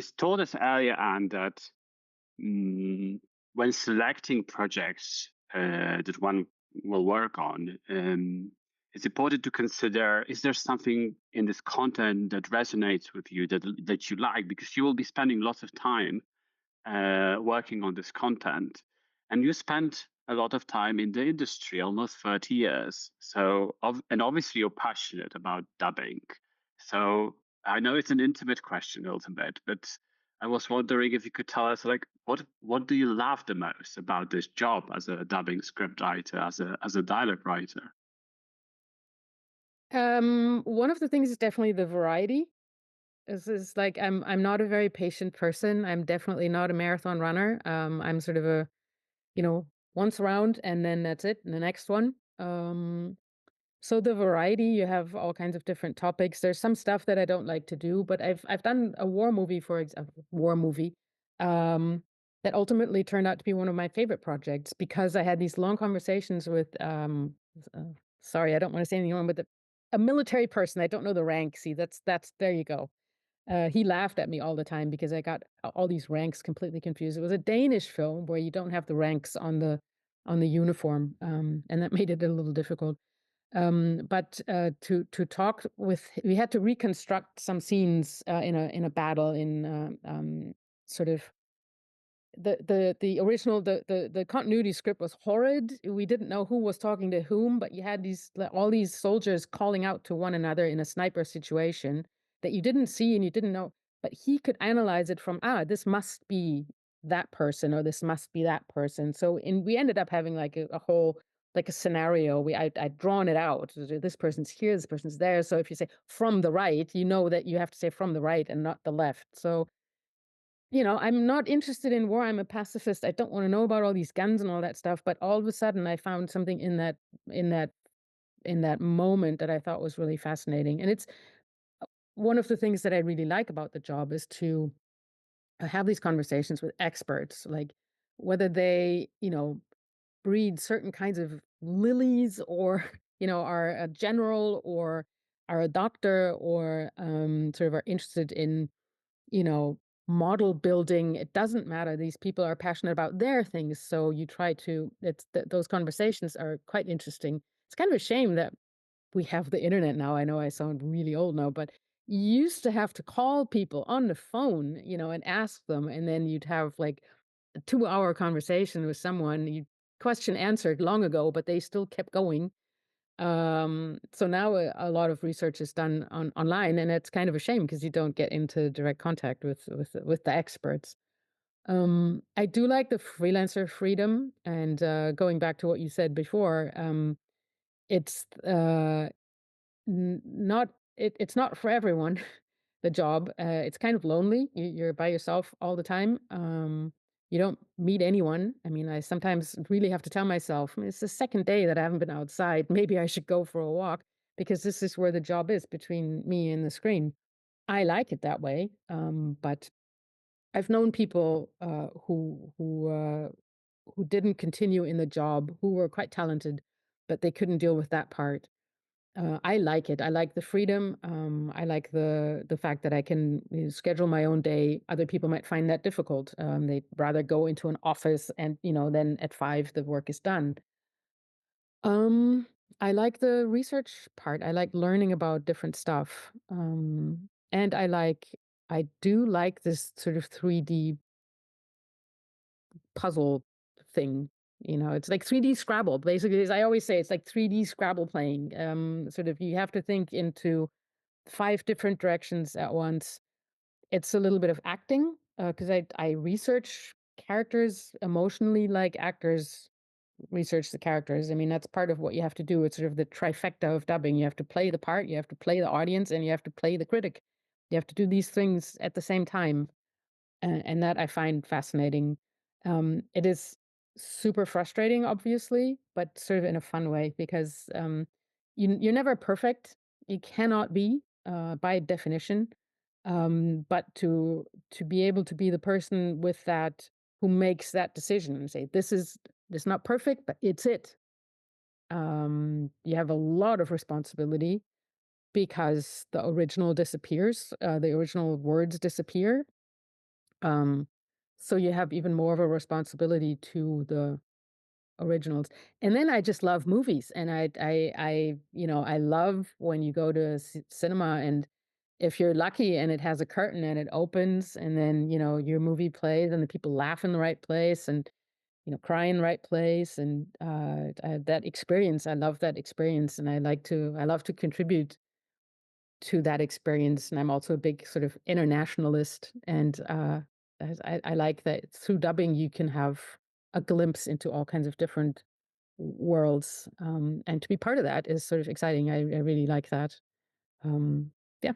you told us earlier, Anne, that when selecting projects that one will work on, it's important to consider, is there something in this content that resonates with you, that you like? Because you will be spending lots of time working on this content. And you spent a lot of time in the industry, almost 30 years. So, and obviously you're passionate about dubbing. So I know it's an intimate question a little bit, but I was wondering if you could tell us, like, what do you love the most about this job as a dubbing scriptwriter, as a dialogue writer? One of the things is definitely the variety. Is like I'm not a very patient person. I'm definitely not a marathon runner. I'm sort of a, once around and then that's it, and the next one. So the variety, you have all kinds of different topics. There's some stuff that I don't like to do, but I've done a war movie, for example, um, that ultimately turned out to be one of my favorite projects because I had these long conversations with uh, sorry, I don't want to say anything wrong, but a military person. I don't know the rank. See, that's there you go. He laughed at me all the time because I got all these ranks completely confused. It was a Danish film where you don't have the ranks on the uniform, and that made it a little difficult. But to talk with, we had to reconstruct some scenes in a battle in sort of the original the continuity script was horrid. We didn't know who was talking to whom, but you had all these soldiers calling out to one another in a sniper situation that you didn't see and you didn't know, but he could analyze it from, this must be that person or this must be that person. So we ended up having like a whole, like a scenario. I'd drawn it out. This person's here, this person's there. So if you say from the right, you know that you have to say from the right and not the left. So I'm not interested in war. I'm a pacifist. I don't want to know about all these guns and all that stuff. But all of a sudden, I found something in that, in that moment that I thought was really fascinating. And it's one of the things that I really like about the job is to have these conversations with experts, like whether they, breed certain kinds of lilies or, are a general or are a doctor or sort of are interested in you know, model building. It doesn't matter. These people are passionate about their things. So you try to, those conversations are quite interesting. It's kind of a shame that we have the internet now. I know I sound really old now, but you used to have to call people on the phone, and ask them. And then you'd have like a 2-hour conversation with someone. You question answered long ago, but they still kept going. So now a lot of research is done online, and it's kind of a shame because you don't get into direct contact with the experts. I do like the freelancer freedom, and going back to what you said before, it's not it's not for everyone. The job, it's kind of lonely. You're by yourself all the time. You don't meet anyone. I mean, I sometimes really have to tell myself, it's the second day that I haven't been outside. Maybe I should go for a walk because this is where the job is, between me and the screen. I like it that way. But I've known people who didn't continue in the job, who were quite talented, but they couldn't deal with that part. I like it. I like the freedom. I like the fact that I can, schedule my own day. Other people might find that difficult. They'd rather go into an office and, then at 5 the work is done. Um, I like the research part. I like learning about different stuff. And I do like this sort of 3D puzzle thing. It's like 3D Scrabble. Basically, as I always say, it's like 3D Scrabble playing. Sort of, you have to think into 5 different directions at once. It's a little bit of acting, because I research characters emotionally like actors research the characters. I mean, that's part of what you have to do. It's sort of the trifecta of dubbing. You have to play the part, you have to play the audience, and you have to play the critic. You have to do these things at the same time, and that I find fascinating. It is super frustrating, obviously, but sort of in a fun way because you're never perfect. You cannot be, by definition. But to be able to be the person with that, who makes that decision and say, this not perfect, but it's it. You have a lot of responsibility because the original disappears, the original words disappear. Um, so you have even more of a responsibility to the originals. And then I just love movies, and I love when you go to cinema, and if you're lucky and it has a curtain and it opens, and then, your movie plays and the people laugh in the right place, and, cry in the right place, and, that experience, I love that experience, and I love to contribute to that experience, and I'm also a big sort of internationalist, and, I like that through dubbing, you can have a glimpse into all kinds of different worlds, and to be part of that is sort of exciting. I really like that. Um, yeah.